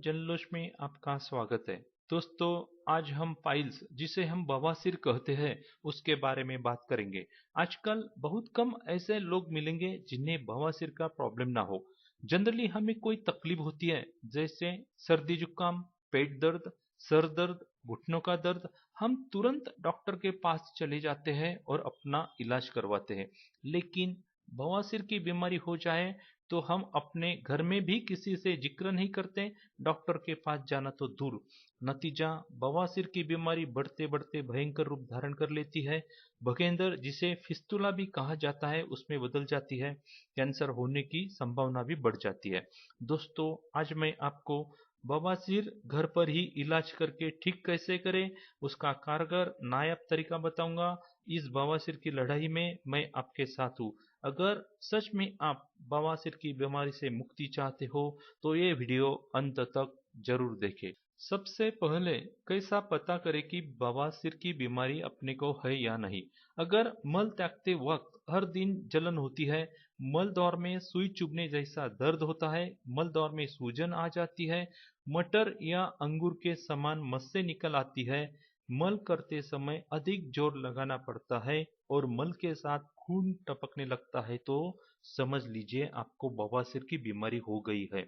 जल्लोश में आपका स्वागत है। दोस्तों, आज हम पाइल्स जिसे हम बवासीर कहते हैं उसके बारे में बात करेंगे। आजकल बहुत कम ऐसे लोग मिलेंगे जिन्हें बवासीर का प्रॉब्लम ना हो। जनरली हमें कोई तकलीफ होती है, जैसे सर्दी जुकाम, पेट दर्द, सर दर्द, घुटनों का दर्द, हम तुरंत डॉक्टर के पास चले जाते हैं और अपना इलाज करवाते हैं। लेकिन बवासीर की बीमारी हो जाए तो हम अपने घर में भी किसी से जिक्र नहीं करते, डॉक्टर के पास जाना तो दूर। नतीजा, बवासीर की बीमारी बढ़ते बढ़ते भयंकर रूप धारण कर लेती है। भगेंद्र, जिसे फिस्तुला भी कहा जाता है, उसमें बदल जाती है। कैंसर होने की संभावना भी बढ़ जाती है। दोस्तों, आज मैं आपको बवासीर घर पर ही इलाज करके ठीक कैसे करें, उसका कारगर नायाब तरीका बताऊंगा। इस बवासीर की लड़ाई में मैं आपके साथ हूँ। अगर सच में आप बवासीर की बीमारी से मुक्ति चाहते हो तो ये वीडियो अंत तक जरूर देखें। सबसे पहले कैसा पता करें कि बवासीर की बीमारी अपने को है या नहीं। अगर मल त्यागते वक्त हर दिन जलन होती है, मल दौर में सुई चुभने जैसा दर्द होता है, मल दौर में सूजन आ जाती है, मटर या अंगूर के समान मस्से निकल आती है, मल करते समय अधिक जोर लगाना पड़ता है और मल के साथ खून टपकने लगता है, तो समझ लीजिए आपको बवासीर की बीमारी हो गई है।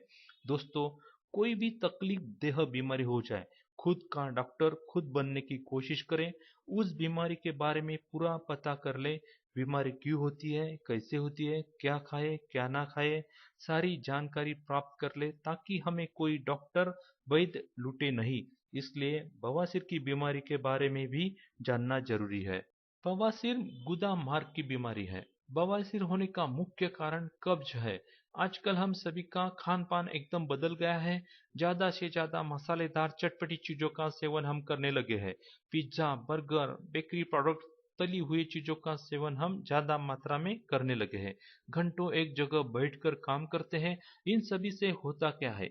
दोस्तों, कोई भी तकलीफ देह बीमारी हो जाए, खुद का डॉक्टर खुद बनने की कोशिश करें। उस बीमारी के बारे में पूरा पता कर ले। बीमारी क्यों होती है, कैसे होती है, क्या खाए क्या ना खाए, सारी जानकारी प्राप्त कर ले, ताकि हमें कोई डॉक्टर वैद्य लूटे नहीं। इसलिए बवासीर की बीमारी के बारे में भी जानना जरूरी है। बवासीर गुदा मार्ग की बीमारी है। बवासीर होने का मुख्य कारण कब्ज है। आजकल हम सभी का खान पान एकदम बदल गया है। ज्यादा से ज्यादा मसालेदार चटपटी चीजों का सेवन हम करने लगे हैं। पिज्जा, बर्गर, बेकरी प्रोडक्ट, तली हुई चीजों का सेवन हम ज्यादा मात्रा में करने लगे हैं। घंटों एक जगह बैठकर काम करते हैं। इन सभी से होता क्या है,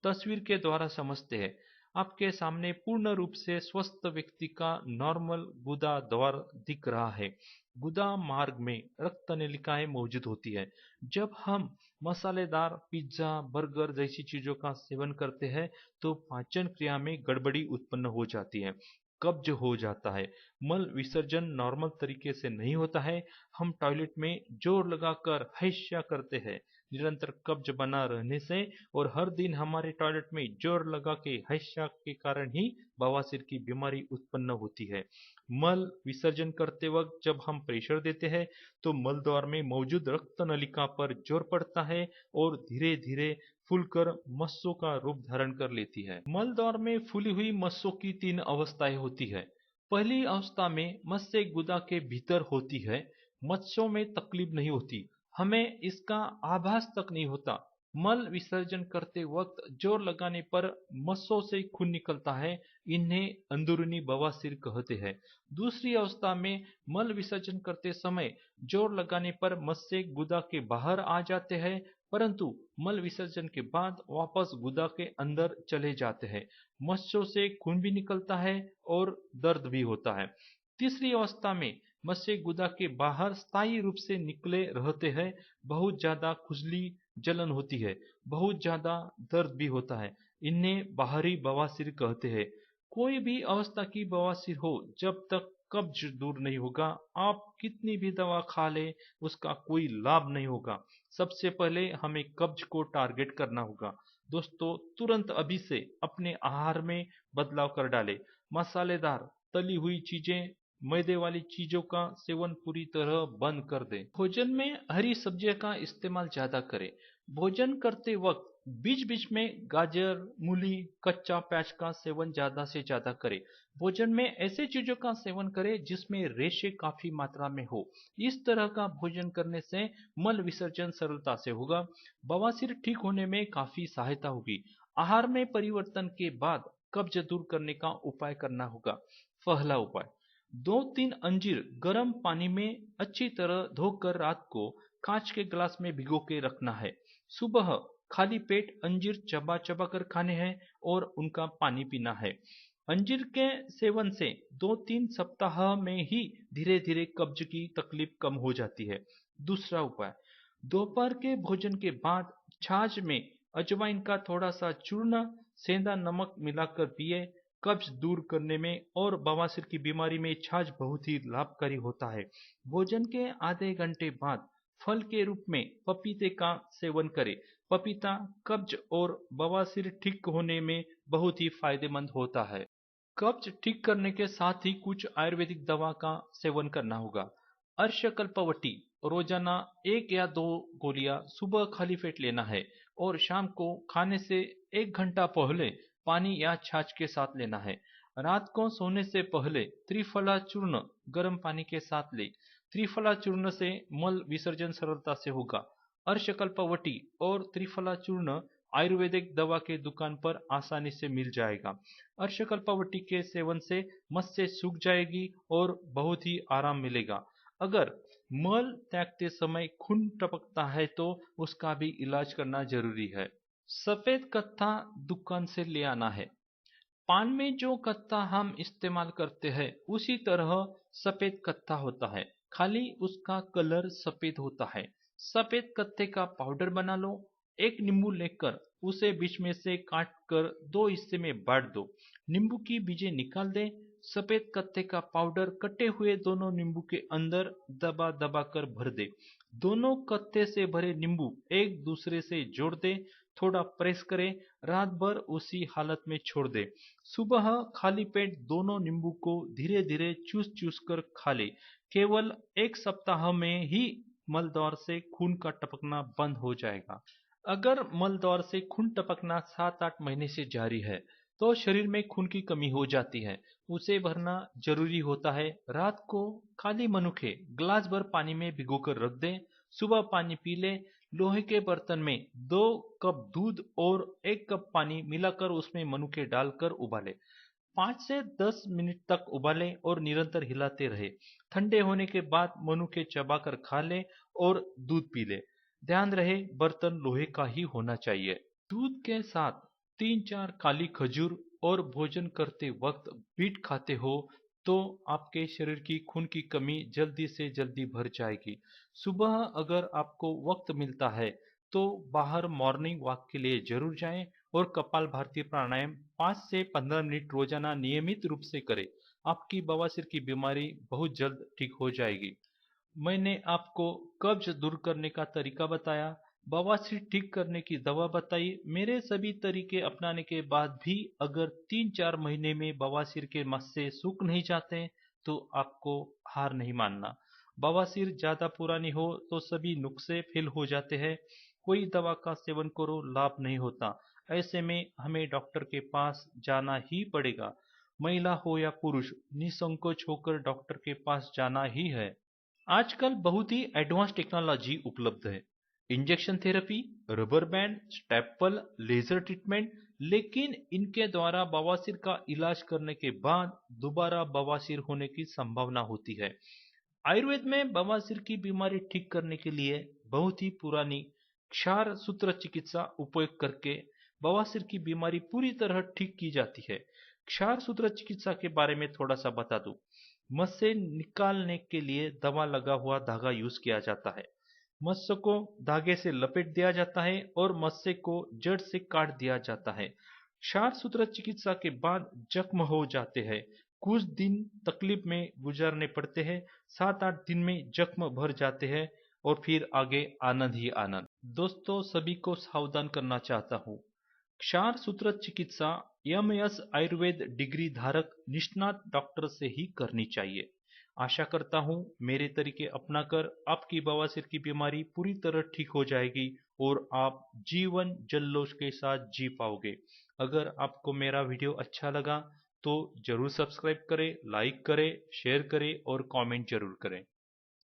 तस्वीर के द्वारा समझते हैं। आपके सामने पूर्ण रूप से स्वस्थ व्यक्ति का नॉर्मल गुदा द्वार दिख रहा है। गुदा मार्ग में रक्त नलिकाएं मौजूद होती है। जब हम मसालेदार पिज्जा, बर्गर जैसी चीजों का सेवन करते हैं तो पाचन क्रिया में गड़बड़ी उत्पन्न हो जाती है, कब्ज हो जाता है, मल विसर्जन नॉर्मल तरीके से नहीं होता है। हम टॉयलेट में जोर लगाकर हैश्या करते हैं। निरंतर कब्ज बना रहने से और हर दिन हमारे टॉयलेट में जोर लगा के हैशा के कारण ही बवासीर की बीमारी उत्पन्न होती है। मल विसर्जन करते वक्त जब हम प्रेशर देते हैं तो मल द्वार में मौजूद रक्त नलिका पर जोर पड़ता है और धीरे धीरे फूलकर मस्सों का रूप धारण कर लेती है। मल द्वार में फूली हुई मस्सों की तीन अवस्थाएं होती है। पहली अवस्था में मस्से गुदा के भीतर होती है। मस्सों में तकलीफ नहीं होती, हमें इसका आभास तक नहीं होता। मल विसर्जन करते वक्त जोर लगाने पर मस्सों से खून निकलता है। इन्हें अंदरूनी बवासीर कहते हैं। दूसरी अवस्था में मल विसर्जन करते समय जोर लगाने पर मस्से गुदा के बाहर आ जाते हैं, परंतु मल विसर्जन के बाद वापस गुदा के अंदर चले जाते हैं। मस्सों से खून भी निकलता है और दर्द भी होता है। तीसरी अवस्था में मस्से गुदा के बाहर स्थायी रूप से निकले रहते हैं। बहुत ज्यादा खुजली, जलन होती है, बहुत ज्यादा दर्द भी होता है। इन्हें बाहरी बवासीर कहते हैं। कोई भी अवस्था की बवासीर हो, जब तक कब्ज दूर नहीं होगा, आप कितनी भी दवा खा ले उसका कोई लाभ नहीं होगा। सबसे पहले हमें कब्ज को टारगेट करना होगा। दोस्तों, तुरंत अभी से अपने आहार में बदलाव कर डालें। मसालेदार तली हुई चीजें, मैदे वाली चीजों का सेवन पूरी तरह बंद कर दें। भोजन में हरी सब्जियों का इस्तेमाल ज्यादा करें। भोजन करते वक्त बीच बीच में गाजर, मूली, कच्चा प्याज का सेवन ज्यादा से ज्यादा करें। भोजन में ऐसे चीजों का सेवन करें जिसमें रेशे काफी मात्रा में हो। इस तरह का भोजन करने से मल विसर्जन सरलता से होगा। बवासीर ठीक होने में काफी सहायता होगी। आहार में परिवर्तन के बाद कब्ज दूर करने का उपाय करना होगा। पहला उपाय, 2-3 अंजीर गर्म पानी में अच्छी तरह धोकर रात को कांच के गिलास में भिगो के रखना है। सुबह खाली पेट अंजीर चबा चबा कर खाने हैं और उनका पानी पीना है। अंजीर के सेवन से 2-3 सप्ताह में ही धीरे धीरे कब्ज की तकलीफ कम हो जाती है। दूसरा उपाय, दोपहर के भोजन के बाद छाछ में अजवाइन का थोड़ा सा चूर्ण सेंधा नमक मिलाकर पिए। कब्ज दूर करने में और बवासीर की बीमारी में छाछ बहुत ही लाभकारी होता है। भोजन के आधे घंटे बाद फल के रूप में पपीते का सेवन करें। पपीता कब्ज और बवासीर ठीक होने में बहुत ही फायदेमंद होता है। कब्ज ठीक करने के साथ ही कुछ आयुर्वेदिक दवा का सेवन करना होगा। अर्शकल्पवटी रोजाना 1 या 2 गोलियां सुबह खाली पेट लेना है और शाम को खाने से 1 घंटा पहले पानी या छाछ के साथ लेना है। रात को सोने से पहले त्रिफला चूर्ण गर्म पानी के साथ ले। त्रिफला चूर्ण से मल विसर्जन सरलता से होगा। अर्शकल्पवटी और त्रिफला चूर्ण आयुर्वेदिक दवा के दुकान पर आसानी से मिल जाएगा। अर्शकल्पवटी के सेवन से मस्से सूख जाएगी और बहुत ही आराम मिलेगा। अगर मल त्यागते समय खून टपकता है तो उसका भी इलाज करना जरूरी है। सफेद कत्था दुकान से ले आना है। पान में जो कत्था हम इस्तेमाल करते हैं उसी तरह सफेद कत्था होता है, खाली उसका कलर सफेद होता है। सफेद कत्थे का पाउडर बना लो। एक नींबू लेकर उसे बीच में से काट कर 2 हिस्से में बांट दो। नींबू की बीजें निकाल दें। सफेद कत्थे का पाउडर कटे हुए दोनों नींबू के अंदर दबा दबा कर भर दे। दोनों कत्थे से भरे नींबू एक दूसरे से जोड़ दे। थोड़ा प्रेस करें। रात भर उसी हालत में छोड़ दे। सुबह खाली पेट दोनों नींबू को धीरे धीरे चूस चूस कर खा ले। केवल 1 सप्ताह में ही मलद्वार से खून का टपकना बंद हो जाएगा। अगर मलद्वार से खून टपकना 7-8 महीने से जारी है तो शरीर में खून की कमी हो जाती है, उसे भरना जरूरी होता है। रात को खाली मनुखे ग्लास भर पानी में भिगोकर रख दें। सुबह पानी पी ले। लोहे के बर्तन में 2 कप दूध और 1 कप पानी मिलाकर उसमें मनुखे डालकर उबाले। 5 से 10 मिनट तक उबालें और निरंतर हिलाते रहे। ठंडे होने के बाद मनुखे चबाकर खा ले और दूध पी ले। ध्यान रहे बर्तन लोहे का ही होना चाहिए। दूध के साथ 3-4 काली खजूर और भोजन करते वक्त बीट खाते हो तो आपके शरीर की खून की कमी जल्दी से जल्दी भर जाएगी। सुबह अगर आपको वक्त मिलता है तो बाहर मॉर्निंग वॉक के लिए जरूर जाएं और कपाल भारती प्राणायाम 5 से 15 मिनट रोजाना नियमित रूप से करें। आपकी बवासीर की बीमारी बहुत जल्द ठीक हो जाएगी। मैंने आपको कब्ज दूर करने का तरीका बताया, बवासीर ठीक करने की दवा बताई। मेरे सभी तरीके अपनाने के बाद भी अगर 3-4 महीने में बवासीर के मस्से सूख नहीं जाते तो आपको हार नहीं मानना। बवासीर ज्यादा पुरानी हो तो सभी नुस्खे फेल हो जाते हैं। कोई दवा का सेवन करो, लाभ नहीं होता। ऐसे में हमें डॉक्टर के पास जाना ही पड़ेगा। महिला हो या पुरुष, निसंकोच होकर डॉक्टर के पास जाना ही है। आजकल बहुत ही एडवांस टेक्नोलॉजी उपलब्ध है। Injection therapy, rubber band, staple, laser treatment, लेकिन इनके द्वारा बवासीर का इलाज करने के बाद दोबारा बवासीर होने की संभावना होती है। आयुर्वेद में बवासीर की बीमारी ठीक करने के लिए बहुत ही पुरानी क्षार सूत्र चिकित्सा उपयोग करके बवासीर की बीमारी पूरी तरह ठीक की जाती है। क्षार सूत्र चिकित्सा के बारे में थोड़ा सा बता दूं। मस्से निकालने के लिए दवा लगा हुआ धागा यूज किया जाता है। मस्से को धागे से लपेट दिया जाता है और मस्से को जड़ से काट दिया जाता है। क्षार सूत्र चिकित्सा के बाद जख्म हो जाते हैं। कुछ दिन तकलीफ में गुजारने पड़ते हैं। 7-8 दिन में जख्म भर जाते हैं और फिर आगे आनंद ही आनंद। दोस्तों, सभी को सावधान करना चाहता हूँ। क्षार सूत्र चिकित्सा एमएस आयुर्वेद डिग्री धारक निष्णात डॉक्टर से ही करनी चाहिए। आशा करता हूँ मेरे तरीके अपनाकर आपकी बवासीर की बीमारी पूरी तरह ठीक हो जाएगी और आप जीवन जल्लोष के साथ जी पाओगे। अगर आपको मेरा वीडियो अच्छा लगा तो जरूर सब्सक्राइब करें, लाइक करें, शेयर करें और कमेंट जरूर करें।